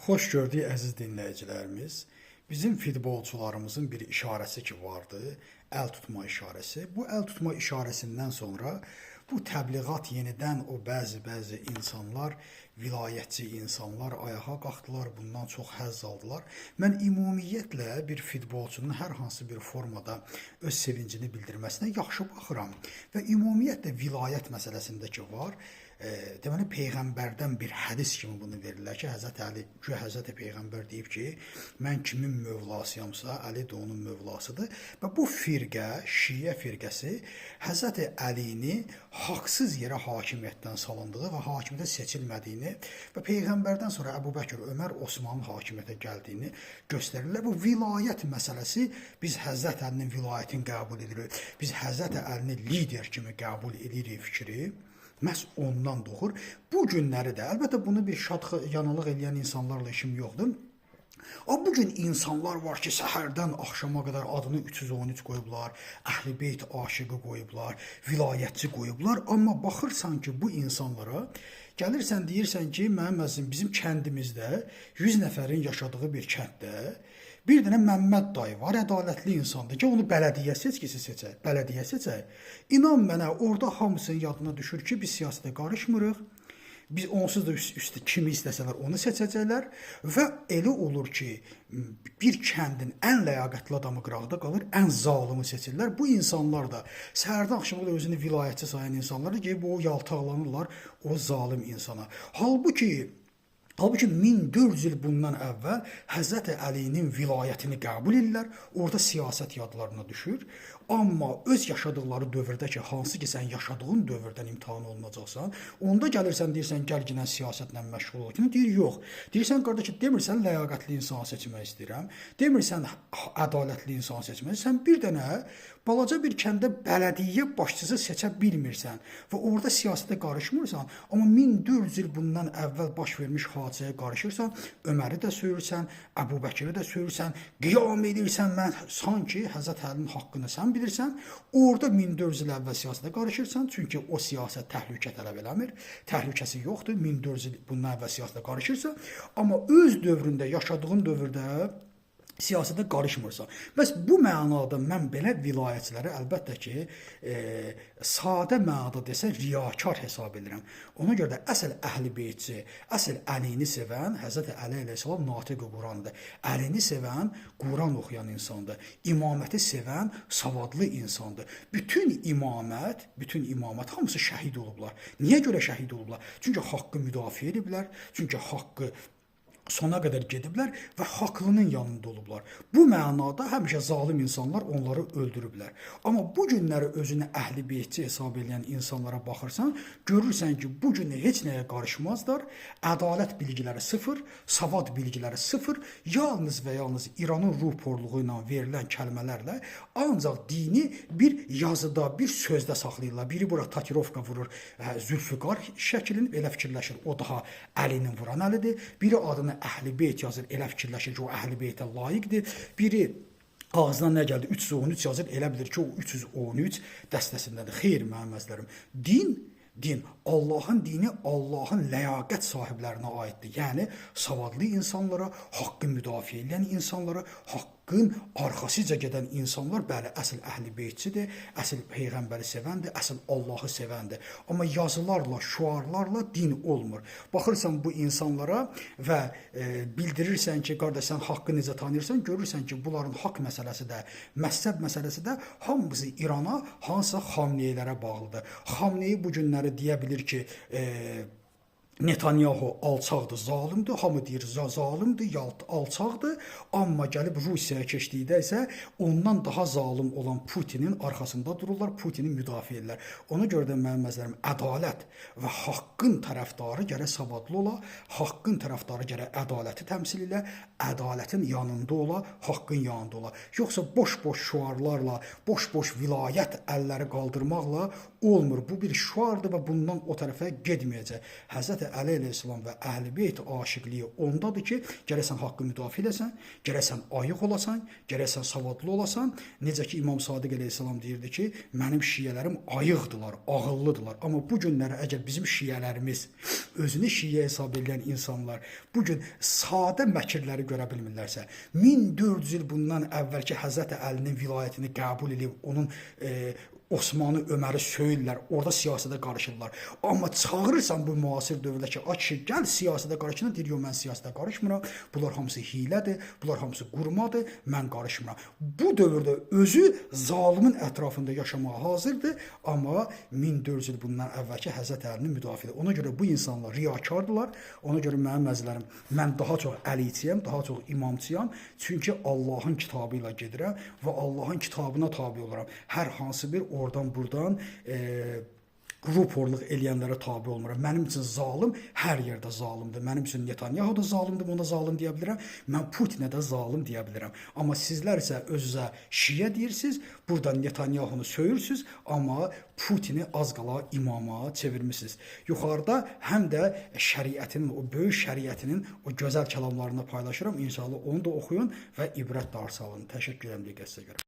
Xoş gördük əziz dinləyicilərimiz. Bizim futbolçularımızın bir işarəsi ki vardı, əl tutma işarəsi. Bu əl tutma işarəsindən sonra bu təbliğat yenidən o bəzi insanlar, vilayətçi insanlar ayağa qalxdılar, bundan çox həzz aldılar. Mən ümumiyyətlə bir futbolçunun hər hansı bir formada öz sevincini bildirməsinə yaxşı baxıram və ümumiyyətlə vilayət məsələsində ki var, deməli peyğəmbərdən bir hədis kimi bunu verirlər ki, Həzrət Əli, güya Həzrət Peyğəmbər deyib ki, mən kimin mövlasıyamsa, Əli də onun mövlasıdır və bu firqə, Şiə firqəsi Həzrət Əlini haqsız yerə hakimiyyətdən salındığı və hakimiyyətə seçilmədiyini və peyğəmbərdən sonra Əbu Bəkir, Ömər, Osmanın hakimiyyətə gəldiyini göstərirlər. Bu vilayət məsələsi biz Həzrət Əlinin vilayətini qəbul edirik, biz Həzrət Əlini lider kimi qəbul edirik fikri. Məhz ondan doğur. Bu günləri də, əlbəttə bunu bir yanılıq eləyən insanlarla işim yoxdur. Amma bugün insanlar var ki, səhərdən axşama qədər adını 313 qoyublar, Əhl-i Beyt aşıqı qoyublar, vilayətçi qoyublar. Amma baxırsan ki, bu insanlara gəlirsən, deyirsən ki, mənim əzizim, bizim kəndimizdə 100 nəfərin yaşadığı bir kənddə bir dənə Məmməd dayı var, ədalətli insandır ki, onu bələdiyyə seçkisi seçək, bələdiyyə seçək. İnan mənə, orada hamısının yadına düşür ki, biz siyasətə qarışmırıq. Biz onsuz da üstü kimi istəsələr onu seçəcəklər və elə olur ki, bir kəndin ən ləyaqətli adamı qıraqda qalır, ən zalımı seçirlər. Bu insanlar da səhərdən axşama da özünü vilayətçi sayan insanlar da ki, bu yaltaqlanırlar o zalım insana. Halbuki 1400 il bundan əvvəl Həzrət Əlinin vilayətini qəbul edirlər, orada siyasət yadlarına düşür. Amma öz yaşadıkları dövrdə ki, hansı ki sən yaşadığın dövrdən imtahan olunacaqsan, onda gəlirsən, deyirsən, gəl ginən siyasətlə məşğul ol. Deyir, yox. Deyirsən, qardaş, demirsən, ləyaqətli insan seçmək istəyirəm. Demirsən, ədalətli insan seçmək istəyirəm. Sən bir dənə balaca bir kəndə bələdiyyə başçısı seçə bilmirsən və orada siyasətə qarışmırsan, amma 1400 il bundan əvvəl baş vermiş hadisəyə qarışırsan, Öməri də söyürsən, Əbu Bəkiri də söyürsən, qiyam edirsən, mən sanki Həzrət Əlinin haqqını sən bilirsən, orada 1400 il əvvəl siyasətə qarışırsan, çünki o siyasət təhlükə tələb eləmir, təhlükəsi yoxdur, 1400 il bundan əvvəl siyasətə qarışırsan, amma öz dövründə, yaşadığın dövrdə siyasətə qarışmırsan. Bəs bu mənada mən belə vilayətçiləri əlbəttə ki, sadə mənada desə riyakar hesab edirəm. Ona görə də əsl Əhl-i Beytçi, əsl Əlini sevən, Həzrət Əli əleyhissalam natiq-i Qurandır. Əlini sevən, Quran oxuyan insandır. İmaməti sevən, savadlı insandır. Bütün imamət hamısı şəhid olublar. Niyə görə şəhid olublar? Çünki haqqı müdafiə ediblər, çünki haqqı sona qədər gediblər və haqlının yanında olublar. Bu mənada həmişə zalim insanlar onları öldürüblər. Amma bu günləri özünü Əhl-i Beytçi hesab edən insanlara baxırsan, görürsən ki, bu gün heç nəyə qarışmazlar. Ədalət bilgiləri sıfır, savad bilgiləri sıfır. Yalnız və yalnız İranın ruh porluğu ilə verilən kəlmələrlə ancaq dini bir yazıda, bir sözdə saxlayırlar. Biri bura tatuirovka vurur, Zülfüqar şəklini elə fikirləşir. O daha Əlinin vuran Əlidir. Biri adını Əhl-i Beyt yazır, elə fikirləşir ki, o Əhl-i Beytə layiqdir. Biri ağzına nə gəldi, 313 yazır, elə bilir ki, o 313 dəstəsindədir. Xeyr, mənim əzizlərim, din, Allahın dini Allahın ləyaqət sahiblərinə aiddir. Yəni, savadlı insanlara, haqqı müdafiə edən insanlara, haqqın arxasıca gedən insanlar, bəli, əsl Əhl-i Beytçidir, əsl Peyğəmbəri sevəndir, əsl Allahı sevəndir. Amma yazılarla, şüarlarla din olmur. Baxırsan bu insanlara və bildirirsən ki, qardaş, sən haqqı necə tanıyırsan, görürsən ki, bunların haqq məsələsi də, məzhəb məsələsi də hamısı İrana, hansısa Xamneylərə bağlıdır. Xamneyi bu günləri deyə bilir ki, Netanyahu alçaqdır, zalimdir, hamı deyir zalimdir, alçaqdır, amma gəlib Rusiyaya keçdikdə isə ondan daha zalim olan Putinin arxasında dururlar, Putini müdafiə edirlər. Ona görə də mənim məzlərim ədalət və haqqın tərəfdarı gərək savadlı ola, haqqın tərəfdarı gərək ədaləti təmsil ilə, ədalətin yanında ola, haqqın yanında ola. Yoxsa boş-boş şüarlarla, boş-boş vilayət əlləri qaldırmaqla olmur. Bu bir şuardır və bundan o tərəfə getməyəcək. Həzrət Əli əleyhissalam və Əhl-i Beyt aşiqliyi ondadır ki, gərək sən haqqı müdafiə edəsən, gərək sən ayıq olasan, gərək sən savadlı olasan. Necə ki İmam Sadiq əleyhissalam deyirdi ki, mənim şiyələrim ayıqdılar, ağıllıdılar. Amma bu günlərə əgər bizim şiyələrimiz, özünü şiyə hesab edən insanlar bu gün sadə məkirləri görə bilmirlərsə, 1400 il bundan əvvəlki Həzrət Əlinin vilayətini qəbul edib onun Osmanlı, Öməri söyürlər, orada siyasətə qarışırlar. Amma çağırırsan bu müasir dövrdə ki, ay kişi, gəl siyasətə qarışın, deyir, yox, mən siyasətə qarışmıram, bunlar hamısı hilədir, bunlar hamısı qurmadır, mən qarışmıram. Bu dövrdə özü zalimin ətrafında yaşamağa hazırdır, amma 1400 il bundan əvvəlki Həzrət Əlinin müdafiədir. Ona görə bu insanlar riyakardırlar, ona görə mənim əzizlərim, mən daha çox əliyçiyəm, daha çox imamçıyam, çünki Allahın kitabı ilə gedirəm və Allahın kitabına tabi oluram. Hər hansı bir oradan buradan ruporluq eləyənlərə tabi olmuram. Mənim üçün zalim hər yerdə zalimdir. Mənim üçün Netanyahu da zalimdir, ona zalim deyə bilirəm. Mən Putinə də zalim deyə bilirəm. Amma sizlər isə özünüzə şiə deyirsiniz, buradan Netanyahunu söyürsünüz, amma Putini az qala imama çevirmişsiniz. Yuxarıda həm də şəriətinin, o böyük şəriətinin o gözəl kəlamlarını paylaşıram. İnşallah onu da oxuyun və ibrət dərsi alın. Təşəkkür edirəm diqqətinizə görə.